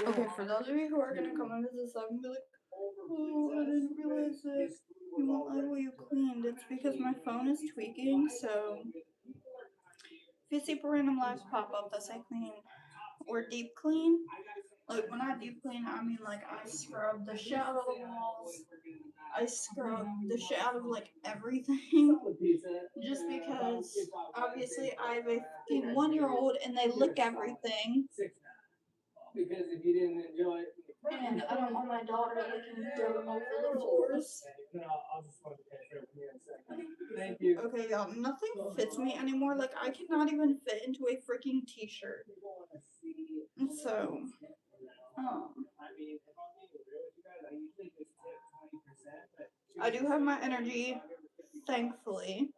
Okay, for those of you who are gonna come into this live and be like, oh, I didn't realize that you won't like what you cleaned. It's because my phone is tweaking, so if you see random lives pop up that say clean or deep clean, like when I deep clean, I mean like I scrub the shit out of the walls. I scrub the shit out of like everything. Just because obviously I have a fucking 1-year-old and they lick everything. Because if you didn't enjoy it. And I don't want my daughter licking dirt over the floors. Thank you. Okay, y'all, nothing fits me anymore. Like, I cannot even fit into a freaking t-shirt. So, I do have my energy, thankfully.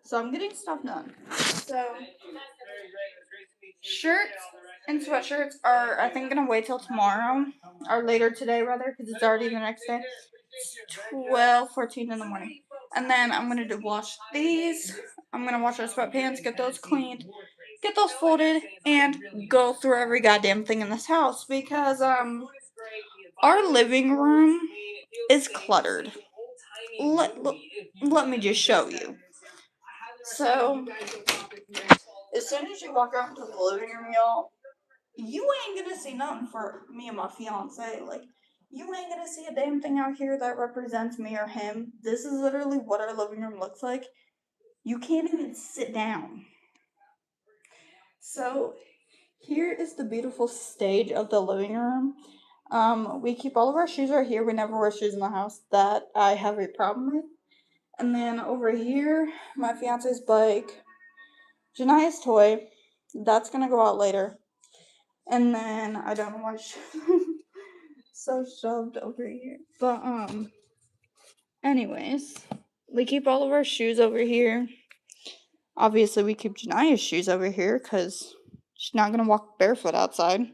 So I'm getting stuff done. So, shirts and sweatshirts are, I think, gonna wait till tomorrow, or later today, rather, because it's already the next day. It's 12:14 in the morning. And then I'm gonna wash these. I'm gonna wash our sweatpants, get those cleaned, get those folded, and go through every goddamn thing in this house because our living room is cluttered. Let me just show you. So, as soon as you walk out into the living room, y'all, you ain't gonna see nothing for me and my fiance. Like, you ain't gonna see a damn thing out here that represents me or him. This is literally what our living room looks like. You can't even sit down. So, here is the beautiful stage of the living room. We keep all of our shoes right here. We never wear shoes in the house. That I have a problem with. And then over here, my fiance's bike, Jania's toy. That's gonna go out later. And then I don't know why so shoved over here. But anyways, we keep all of our shoes over here. Obviously, we keep Jania's shoes over here because she's not gonna walk barefoot outside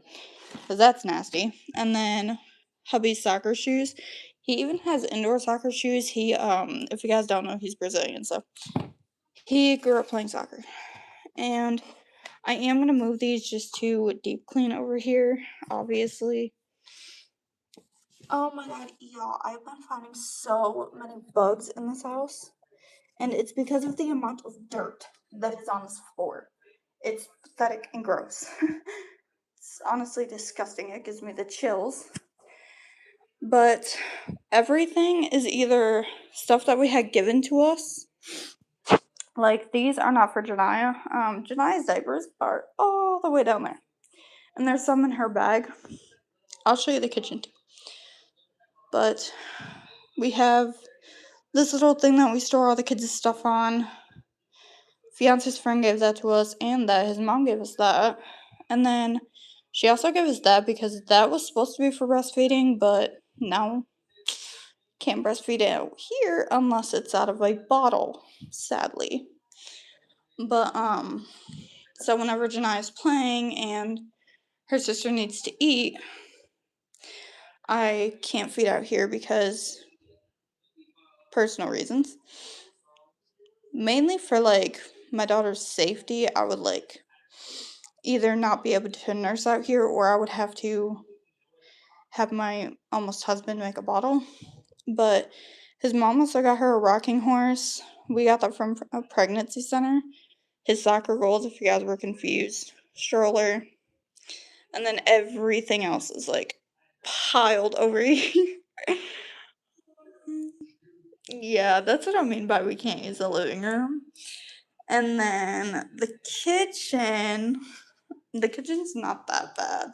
because that's nasty. And then hubby's soccer shoes. He even has indoor soccer shoes. He if you guys don't know, he's Brazilian, so he grew up playing soccer. And I am gonna move these just to deep clean over here, obviously. Oh my god, y'all, I've been finding so many bugs in this house. And it's because of the amount of dirt that is on this floor. It's pathetic and gross. It's honestly disgusting. It gives me the chills. But everything is either stuff that we had given to us. Like, these are not for Jania. Jania's diapers are all the way down there. And there's some in her bag. I'll show you the kitchen too. But we have this little thing that we store all the kids' stuff on. Fiance's friend gave that to us, and that his mom gave us that. And then she also gave us that because that was supposed to be for breastfeeding, but no, can't breastfeed out here unless it's out of a bottle, sadly. But so whenever Jania's playing and her sister needs to eat, I can't feed out here because personal reasons. Mainly for like my daughter's safety, I would like either not be able to nurse out here or I would have to have my almost husband make a bottle. But his mom also got her a rocking horse. We got that from a pregnancy center. His soccer goals, if you guys were confused, stroller, and then everything else is like piled over here. Yeah, that's what I mean by we can't use the living room. And then the kitchen's not that bad.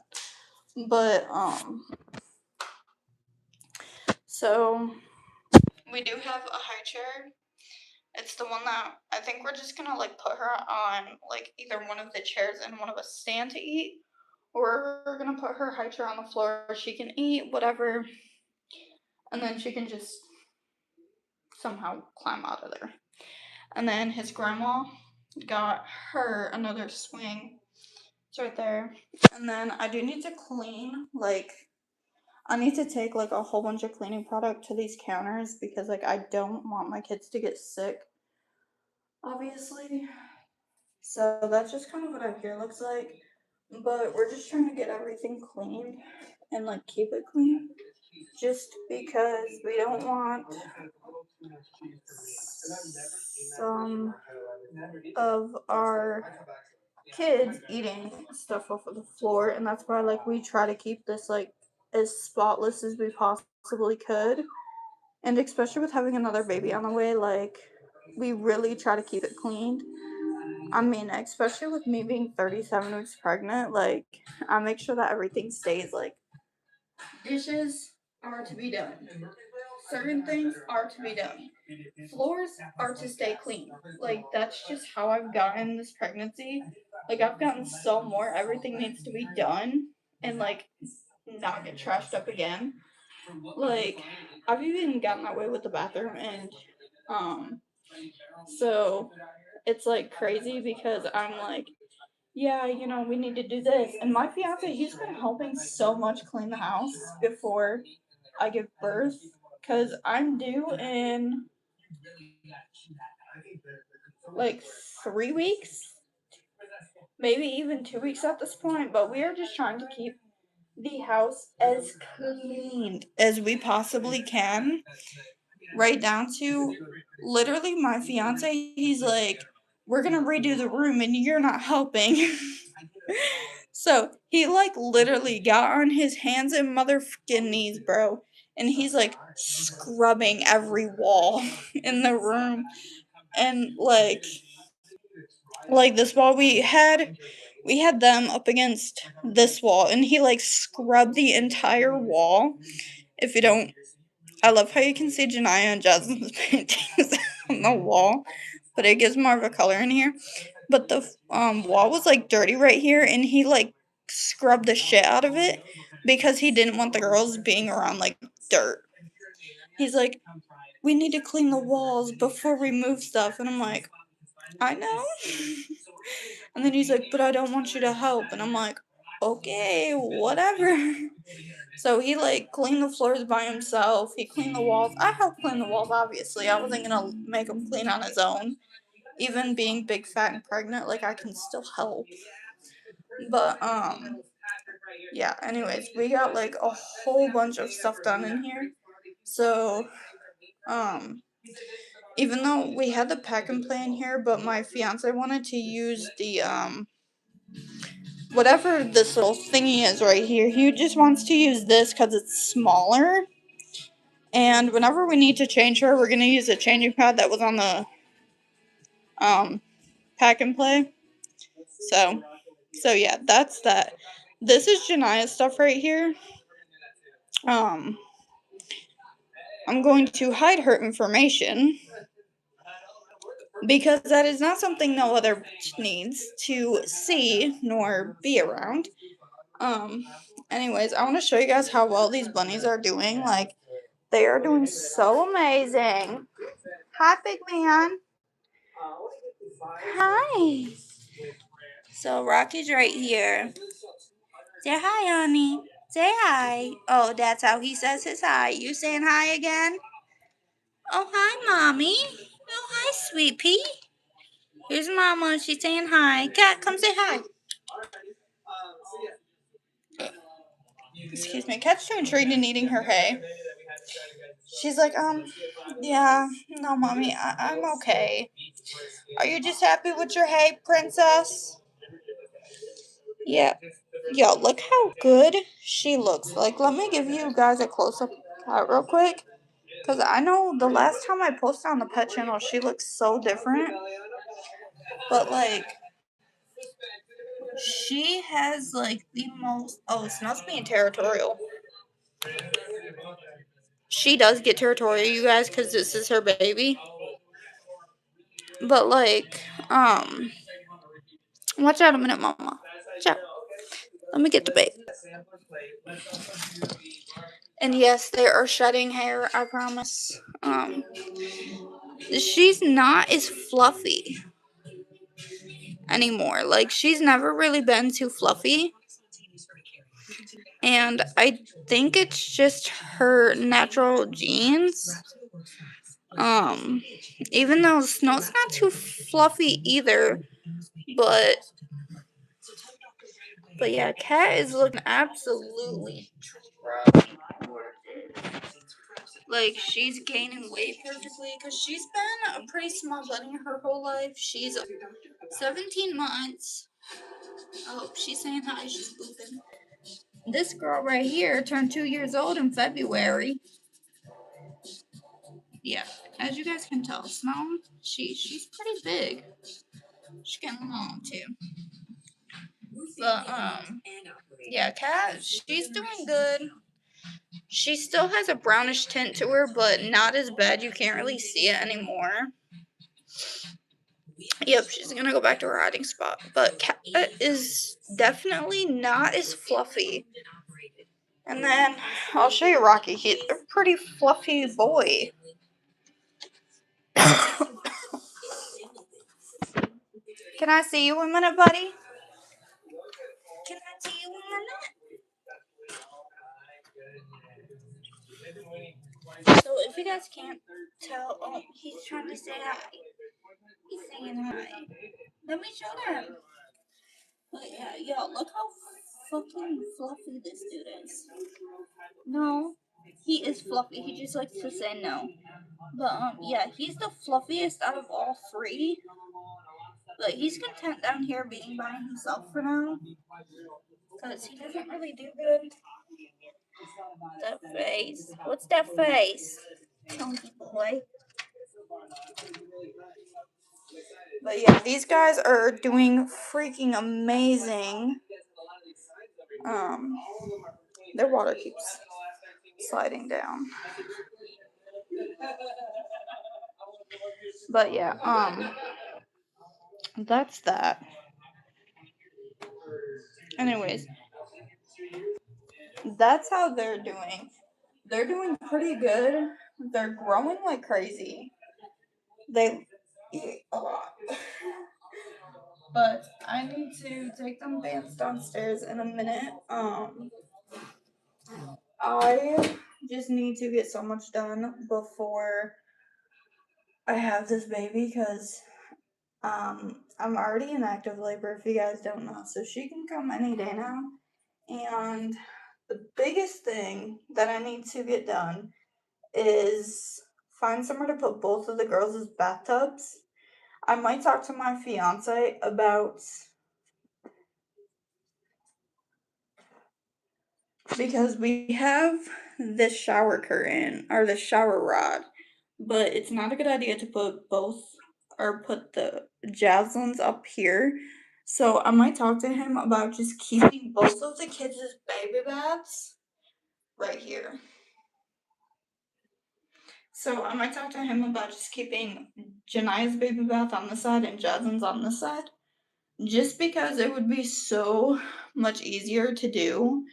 But so we do have a high chair. It's the one that I think we're just gonna like put her on like either one of the chairs and one of us stand to eat, or we're gonna put her high chair on the floor. She can eat whatever, and then she can just somehow climb out of there. And then his grandma got her another swing. It's right there. And then I do need to clean, like, I need to take like a whole bunch of cleaning product to these counters because like I don't want my kids to get sick, obviously. So that's just kind of what out here looks like. But we're just trying to get everything clean and like keep it clean. Just because we don't want some of our kids eating stuff off of the floor, and that's why like we try to keep this like as spotless as we possibly could. And especially with having another baby on the way, like we really try to keep it clean. I mean, especially with me being 37 weeks pregnant, like I make sure that everything stays like dishes are to be done. Certain things are to be done. Floors are to stay clean. Like that's just how I've gotten this pregnancy. Like I've gotten so more. Everything needs to be done and like not get trashed up again. Like I've even gotten that way with the bathroom, and um so it's like crazy because I'm like, yeah, we need to do this. And my fiance, he's been helping so much clean the house before I give birth because I'm due in like 3 weeks, maybe even 2 weeks at this point. But we are just trying to keep the house as clean as we possibly can, right down to literally my fiance. He's like, we're gonna redo the room and you're not helping. So he like literally got on his hands and motherfucking knees, bro, and he's like scrubbing every wall in the room. And like this wall, we had them up against this wall, and he like scrubbed the entire wall. If you don't, I love how you can see Janiyah and Jasmine's paintings on the wall, but it gives more of a color in here. But the wall was like dirty right here, and he like scrubbed the shit out of it because he didn't want the girls being around like dirt. He's like, we need to clean the walls before we move stuff, and I'm like, I know. And then he's like, but I don't want you to help, and I'm like, okay, whatever. So he like cleaned the floors by himself. He cleaned the walls. I helped clean the walls, obviously. I wasn't gonna make him clean on his own. Even being big, fat, and pregnant, like I can still help. But yeah. Anyways, we got like a whole bunch of stuff done in here. So even though we had the pack and play in here, but my fiance wanted to use the whatever this little thingy is right here. He just wants to use this because it's smaller. And whenever we need to change her, we're gonna use a changing pad that was on the pack and play. So yeah, that's that. This is Janiyah's stuff right here. I'm going to hide her information because that is not something no other needs to see nor be around. Anyways, I want to show you guys how well these bunnies are doing. Like, they are doing so amazing. Hi, big man. Hi. So Rocky's right here. Say hi, honey. Say hi. Oh, that's how he says his hi. You saying hi again? Oh, hi, mommy. Oh, hi, sweet pea. Here's mama. She's saying hi. Cat, come say hi. Excuse me. Cat's too intrigued in eating her hay. She's like, yeah, no, mommy, I'm okay. Are you just happy with your hay, princess? Yeah. Yo, look how good she looks. Like, let me give you guys a close-up real quick. Because I know the last time I posted on the pet channel, she looks so different. But, like, she has, like, the most... Oh, Snow's being territorial. She does get territorial, you guys, because this is her baby. But, like, watch out a minute, mama. Watch out. Let me get the baby. And yes, they are shedding hair, I promise. She's not as fluffy anymore. Like, she's never really been too fluffy. And I think it's just her natural genes. Even though Snow's not too fluffy either, but But yeah, Cat is looking absolutely drugging like she's gaining weight perfectly because she's been a pretty small bunny her whole life. She's 17 months. Oh, she's saying hi. She's booping. This girl right here turned 2 years old in February. Yeah, as you guys can tell, Snow, she's pretty big. She's getting long too. But yeah, Cat, she's doing good. She still has a brownish tint to her, but not as bad. You can't really see it anymore. Yep, she's gonna go back to her hiding spot. But Cat is definitely not as fluffy. And then I'll show you Rocky. He's a pretty fluffy boy. Can I see you a minute, buddy? Can I see you a minute? So if you guys can't tell, oh, he's trying to say hi. He's saying hi. Let me show them. But yeah, yo, look how fucking fluffy this dude is. No, he is fluffy. He just likes to say no. But yeah, he's the fluffiest out of all three. But he's content down here being by himself for now, cause he doesn't really do good. That face. What's that face? Chunky boy. But yeah, these guys are doing freaking amazing. Their water keeps sliding down. But yeah, that's that. Anyways, that's how they're doing. They're doing pretty good. They're growing like crazy. They eat a lot. But I need to take them dance downstairs in a minute. I just need to get so much done before I have this baby because I'm already in active labor if you guys don't know. So she can come any day now. And the biggest thing that I need to get done is find somewhere to put both of the girls' bathtubs. I might talk to my fiance about, because we have this shower curtain or the shower rod, but it's not a good idea to put both or put the javelins up here. So I might talk to him about just keeping both of the kids' baby baths right here. So I might talk to him about just keeping Jania's baby bath on this side and Jasmine's on this side. Just because it would be so much easier to do,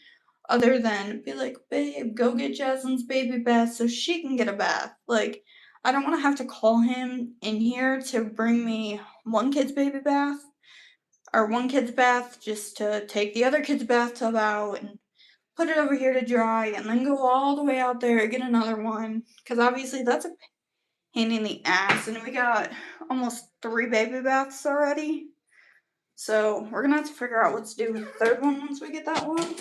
other than be like, babe, go get Jasmine's baby bath so she can get a bath. Like, I don't want to have to call him in here to bring me one kid's baby bath or one kid's bath just to take the other kid's bathtub out and put it over here to dry and then go all the way out there get another one. Because obviously that's a pain in the ass, and we got almost 3 baby baths already. So we're gonna have to figure out what to do with the third one once we get that one.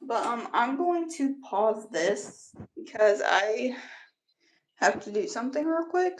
But I'm going to pause this because I have to do something real quick.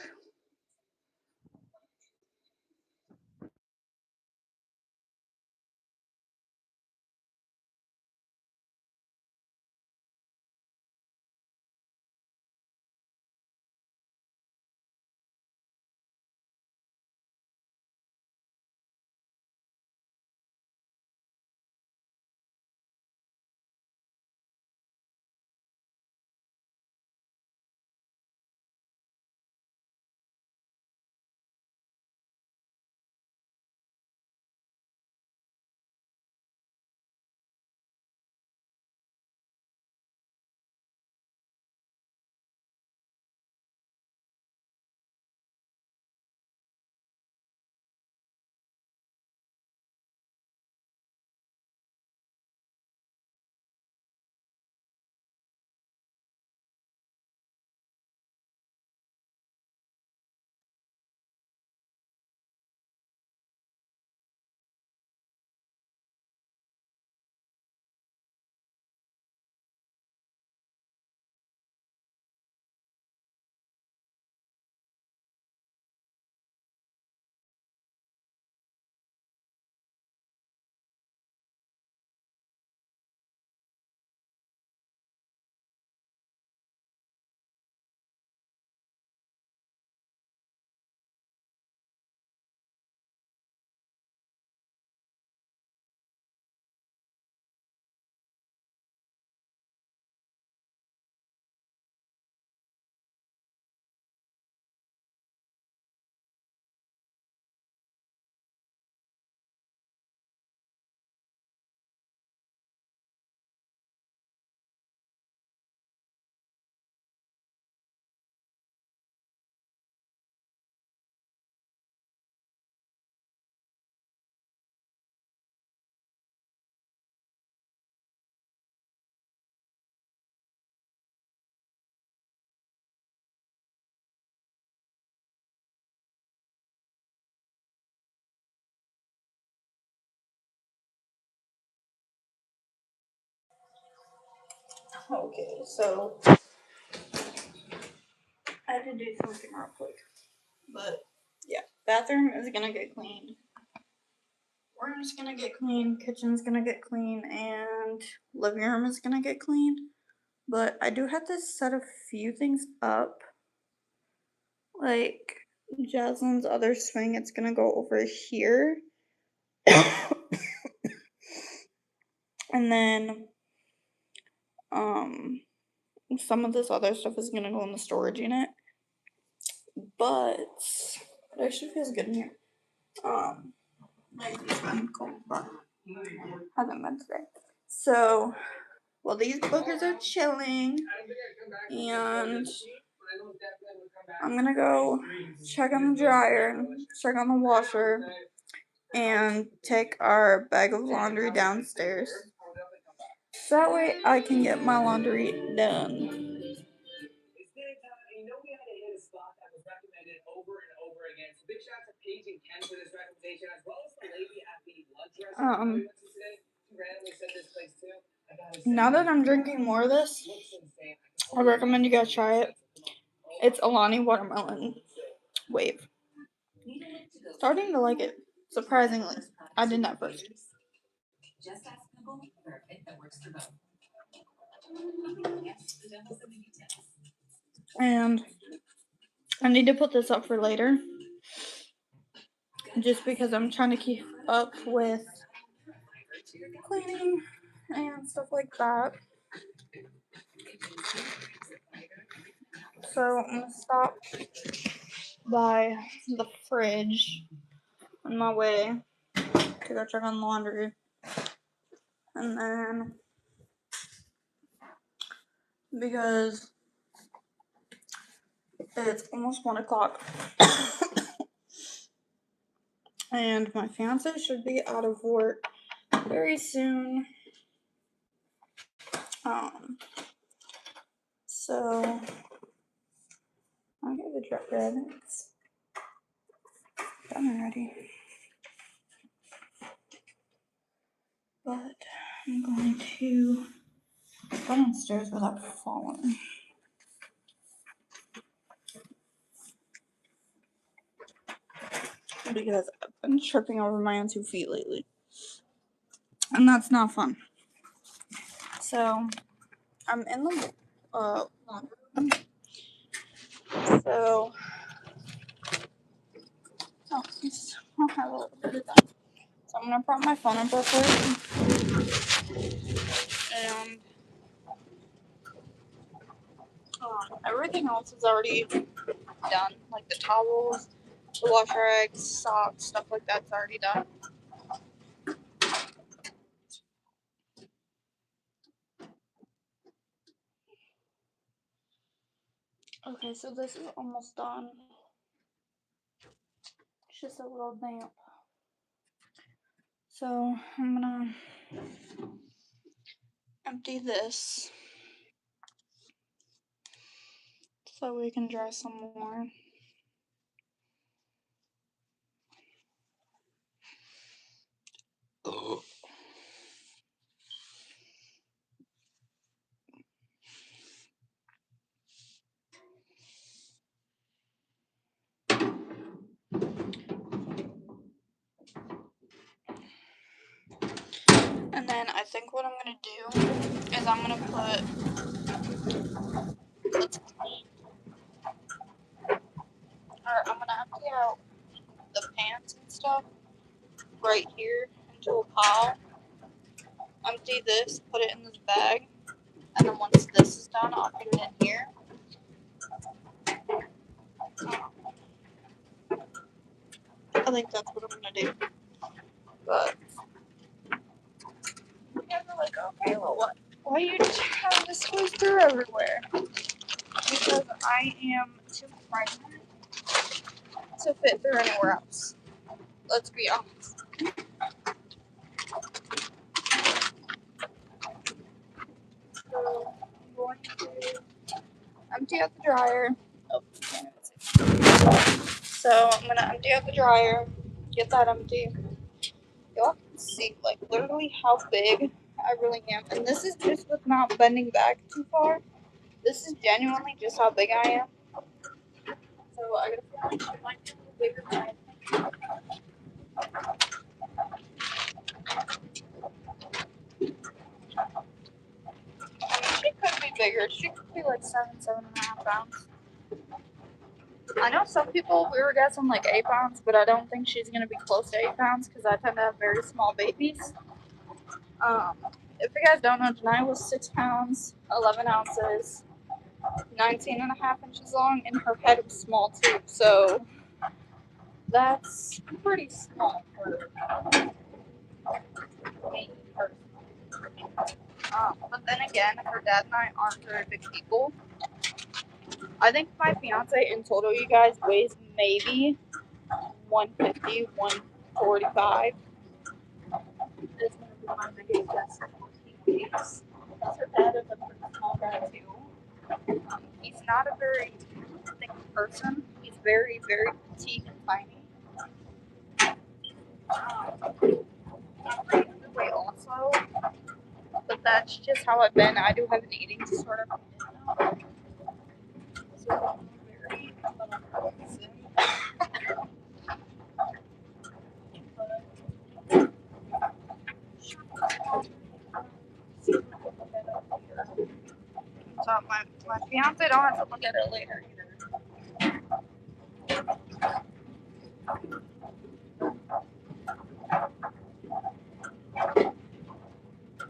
Okay, so I had to do something real quick. But yeah, bathroom is gonna get cleaned. Room's gonna get cleaned, kitchen's gonna get cleaned, and living room is gonna get cleaned. But I do have to set a few things up. Like Jasmine's other swing, it's gonna go over here. And then some of this other stuff is gonna go in the storage unit. But it actually feels good in here. It's been cold, but hasn't been today. So well, these boogers are chilling, and I'm gonna go check on the dryer, check on the washer, and take our bag of laundry downstairs. So that way I can get my laundry done. Now that I'm drinking more of this, I recommend you guys try it. It's Alani Watermelon Wave. Starting to like it, surprisingly. I didn't at first. And I need to put this up for later, just because I'm trying to keep up with cleaning and stuff like that. So I'm gonna stop by the fridge on my way to go check on laundry, and then because it's almost 1 o'clock and my fiance should be out of work very soon. So I'll get the truck ready. It's done already. But I'm going to go downstairs without falling. Because I've been tripping over my own 2 feet lately. And that's not fun. So I'm in the laundry room. So I'll have a little bit of time. So I'm gonna prop my phone up real quick. And everything else is already done. Like the towels, the wash rags, socks, stuff like that's already done. Okay, so this is almost done. It's just a little damp. So I'm gonna empty this so we can dry some more. And then I think what I'm gonna do is I'm gonna empty out the pants and stuff right here into a pile. Empty this, put it in this bag, and then once this is done, I'll put it in here. I think that's what I'm gonna do. But you guys are like, okay, well, what? Why are you having to squeeze through everywhere? Because I am too frightened to fit through anywhere else. Let's be honest. So I'm going to empty out the dryer. Oh, so I'm gonna empty out the dryer, get that empty. Y'all can see like literally how big I really am. And this is just with not bending back too far. This is genuinely just how big I am. So I gotta feel like she might be a little bigger than I think. I mean, she could be bigger. She could be like 7.5 pounds. I know some people, we were guessing like 8 pounds, but I don't think she's gonna be close to 8 pounds because I tend to have very small babies. If you guys don't know, Janai was 6 pounds, 11 ounces, 19.5 inches long, and her head was small too. So that's pretty small for me personally. But then again, her dad and I aren't very big people. I think my fiance in total, you guys, weighs maybe 150, 145. It's going to be my biggest guess of what he weighs. Because her dad is a pretty small guy too. He's not a very thick person. He's very, very petite and tiny. I'm pretty underweight also, but that's just how I've been. I do have an eating disorder. So I'm very so my fiance don't have to look at it later either.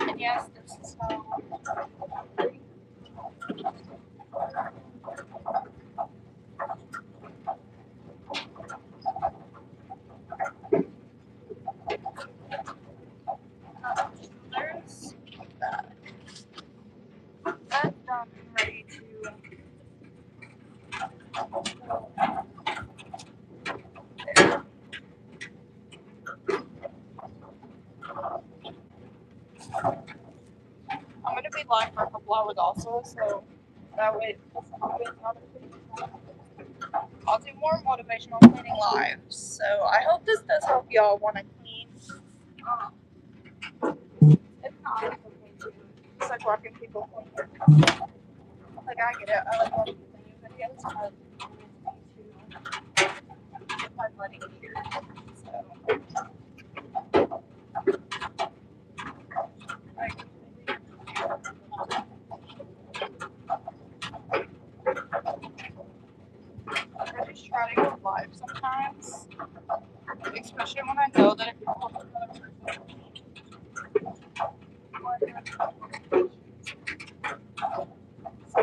And yes, this is how there's that. That's done and ready to I'm gonna be live for a couple hours also, so that way it's not I'll do more motivational cleaning lives. So I hope this does help y'all want to clean. If not, it's okay too. It's like watching people clean. Like I get it. I like watching cleaning videos, but to get my money here. So I just try to go live sometimes, especially when I know that it can help another person. So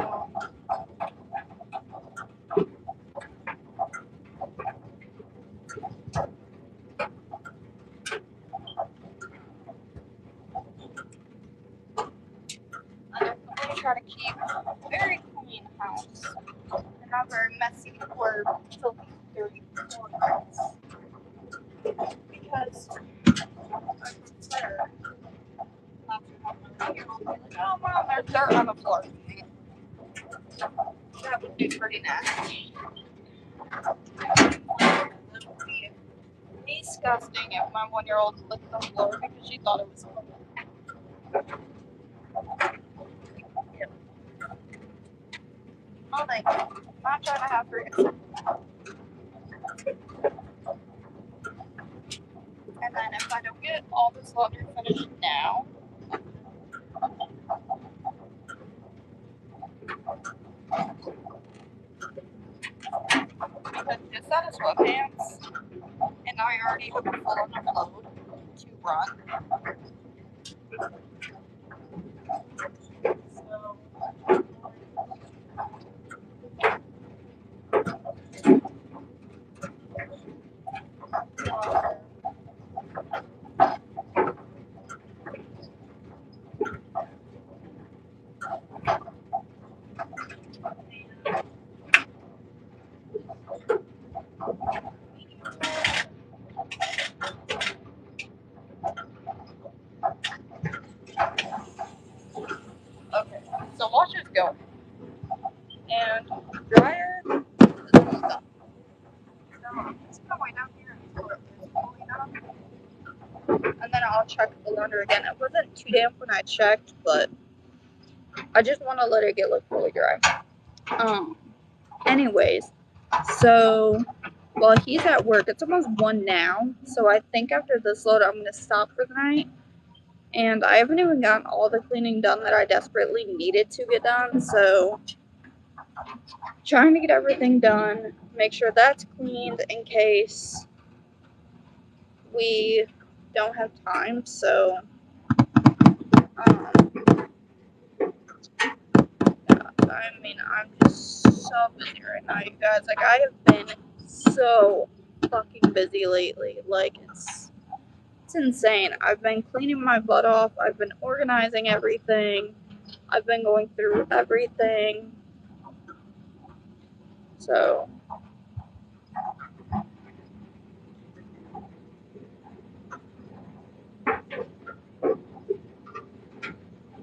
I definitely try to keep a very clean house and not very messy or filthy, dirty corners. Because I prefer not to have my 1-year-old be like, oh mom, there's dirt on the floor. That would be pretty nasty. That would be disgusting if my 1-year-old licked the floor because she thought it was clean. Oh, thank you. I'm not trying to have her get sick. And then if I don't get all this laundry finished now, because just out of sweatpants, and I already have a full enough load to run. So, okay, so washer's going. And dryer is almost done. So I'm just gonna wait down here until it is fully done. And then I'll check the laundry again. It wasn't too damp when I checked, but I just want to let it get like fully dry. Anyways, so while he's at work, it's almost 1 now, so I think after this load I'm gonna stop for the night. And I haven't even gotten all the cleaning done that I desperately needed to get done, so trying to get everything done, make sure that's cleaned in case we don't have time. So I mean, I'm just so busy right now, you guys. Like, I have been so fucking busy lately. Like, it's insane. I've been cleaning my butt off. I've been organizing everything. I've been going through everything. So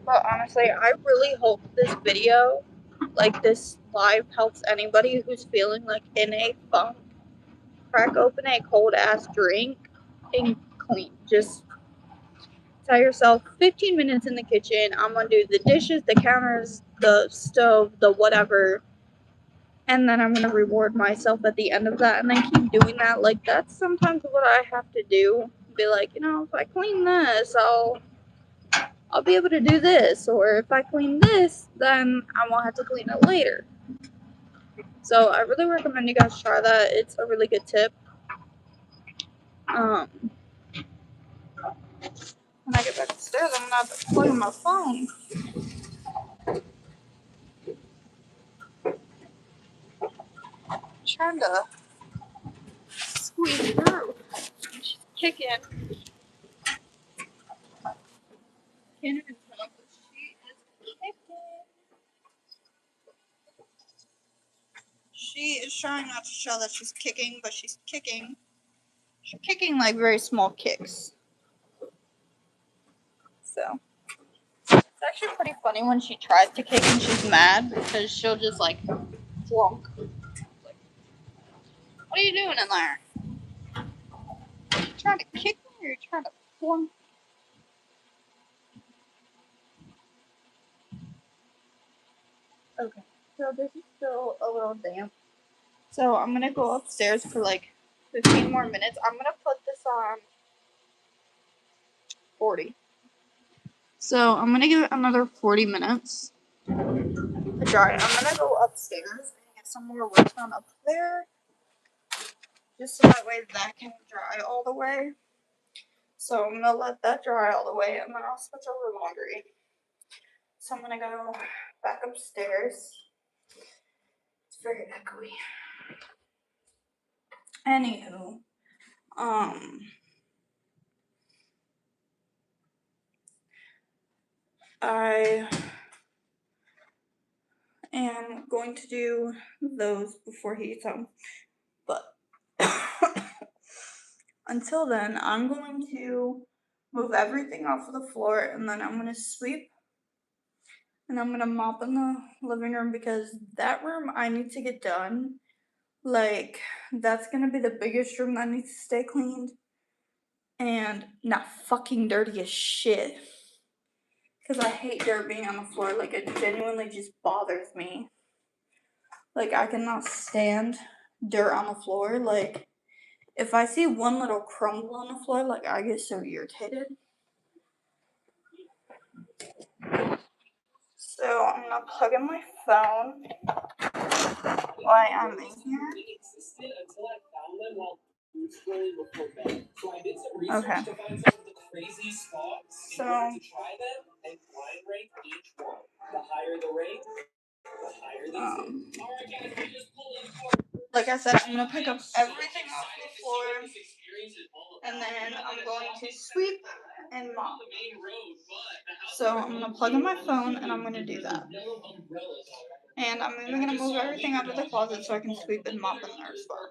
but honestly, I really hope this video, like this live, helps anybody who's feeling like in a funk. Crack open a cold ass drink and clean. Just tell yourself 15 minutes in the kitchen. I'm gonna do the dishes, the counters, the stove, the whatever. And then I'm gonna reward myself at the end of that and then keep doing that. Like, that's sometimes what I have to do. Be like, you know, if I clean this, I'll be able to do this, or if I clean this, then I won't have to clean it later. So I really recommend you guys try that. It's a really good tip. When I get back upstairs, I'm gonna have to plug in my phone. Trying to squeeze through. She's kicking. Can't even tell, but she is kicking. She is trying not to show that she's kicking, but she's kicking. She's kicking like very small kicks. So it's actually pretty funny when she tries to kick and she's mad because she'll just like flunk. Like, what are you doing in there? Are you trying to kick me or are you trying to flunk? Okay, so this is still a little damp. So I'm gonna go upstairs for like 15 more minutes. I'm gonna put this on 40. So I'm gonna give it another 40 minutes to dry. I'm gonna go upstairs and get some more work done up there. Just so that way that can dry all the way. So I'm gonna let that dry all the way and then I'll switch over laundry. So I'm gonna go back upstairs. It's very echoey. Anywho, I am going to do those before he gets home. But until then, I'm going to move everything off of the floor and then I'm going to sweep and I'm going to mop in the living room because that room I need to get done. Like, that's going to be the biggest room that needs to stay cleaned and not fucking dirty as shit. Because I hate dirt being on the floor. Like, it genuinely just bothers me. Like, I cannot stand dirt on the floor. Like, if I see one little crumble on the floor, like, I get so irritated. So, I'm gonna plug in my phone while I'm in here. Okay. So, like I said, I'm gonna pick up everything off the floor, and then I'm going to sweep and mop. So I'm gonna plug in my phone, and I'm gonna do that. And I'm even gonna move everything out of the closet so I can sweep and mop in there as well.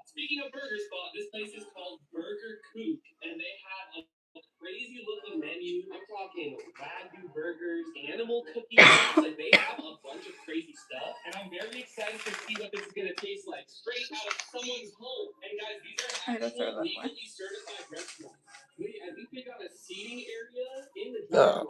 Speaking of Burger Spot, this place is called Burger Kook, and they have a crazy looking menu. I'm talking Wagyu burgers, animal cookies, like they have a bunch of crazy stuff. And I'm very excited to see what this is gonna taste like straight out of someone's home. And guys, these are actually legally certified restaurants. I think they got a seating area So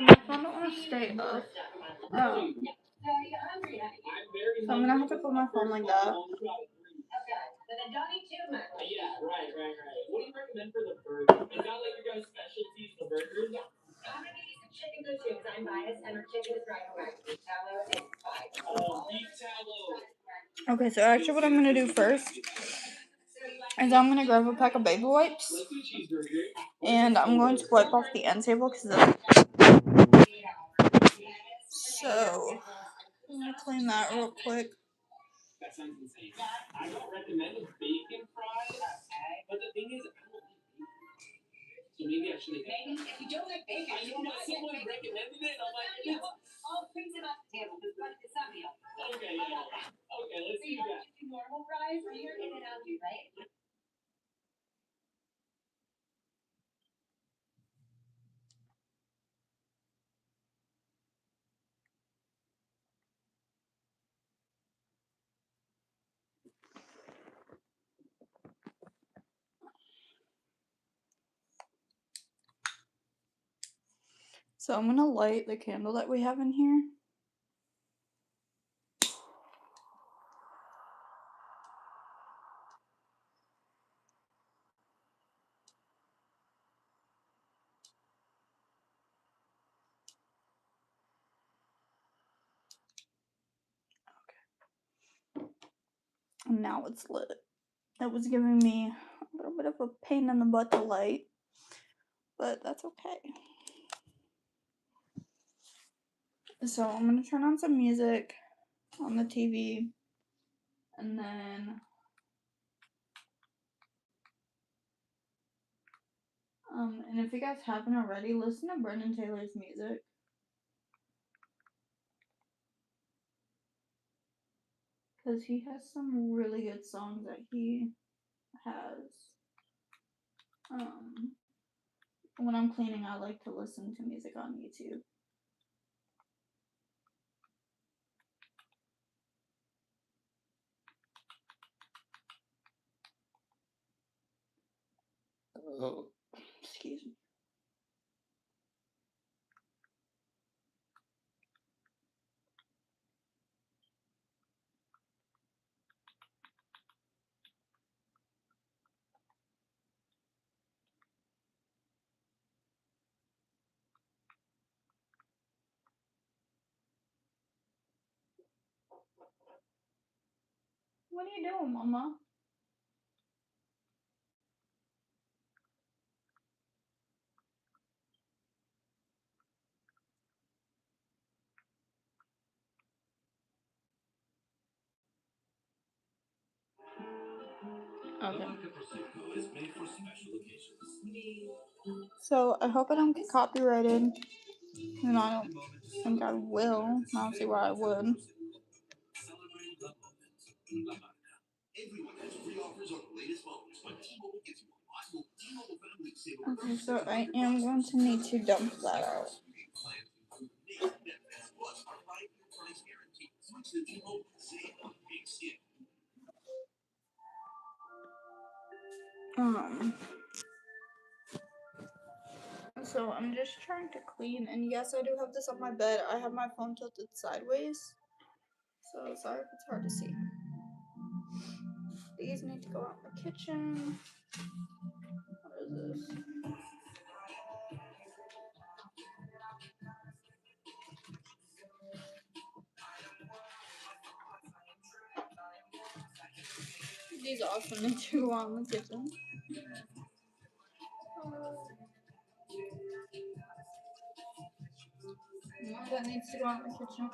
my phone don't want to stay up. So I'm gonna have to put my phone like that. Okay, so actually what I'm gonna do first is I'm gonna grab a pack of baby wipes and I'm going to wipe off the end table because so I'm gonna clean that real quick. So I'm gonna light the candle that we have in here. And now it's lit. That was giving me a little bit of a pain in the butt to light, but that's okay. So I'm gonna turn on some music on the TV, and then and if you guys haven't already, listen to Brendan Taylor's music. Because he has some really good songs that he has. When I'm cleaning, I like to listen to music on YouTube. Oh. Excuse me. What are you doing, Mama? Okay. So I hope I don't get copyrighted. And I don't think I will. I don't see why I would. Okay, so I am going to need to dump that out. So I'm just trying to clean, and yes, I do have this on my bed. I have my phone tilted sideways, so sorry if it's hard to see. These need to go out in the kitchen. What is this? These also need to go out in the kitchen. That needs to go out in the kitchen.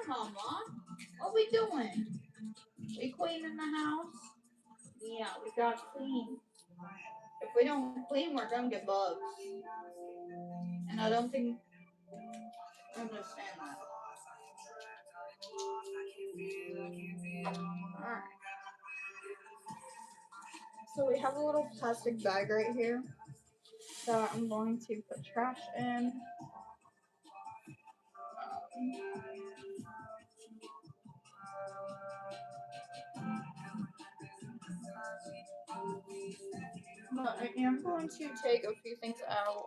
Mama. What we doing? We cleaning the house? Yeah, we got to clean. If we don't clean, we're gonna get bugs. And I don't think I understand that. Alright. So we have a little plastic bag right here that I'm going to put trash in. But I am going to take a few things out.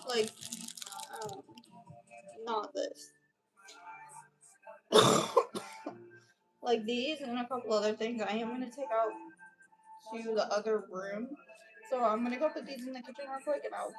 Like, not this. Like these and a couple other things I am going to take out to the other room. So I'm going to go put these in the kitchen real quick and I'll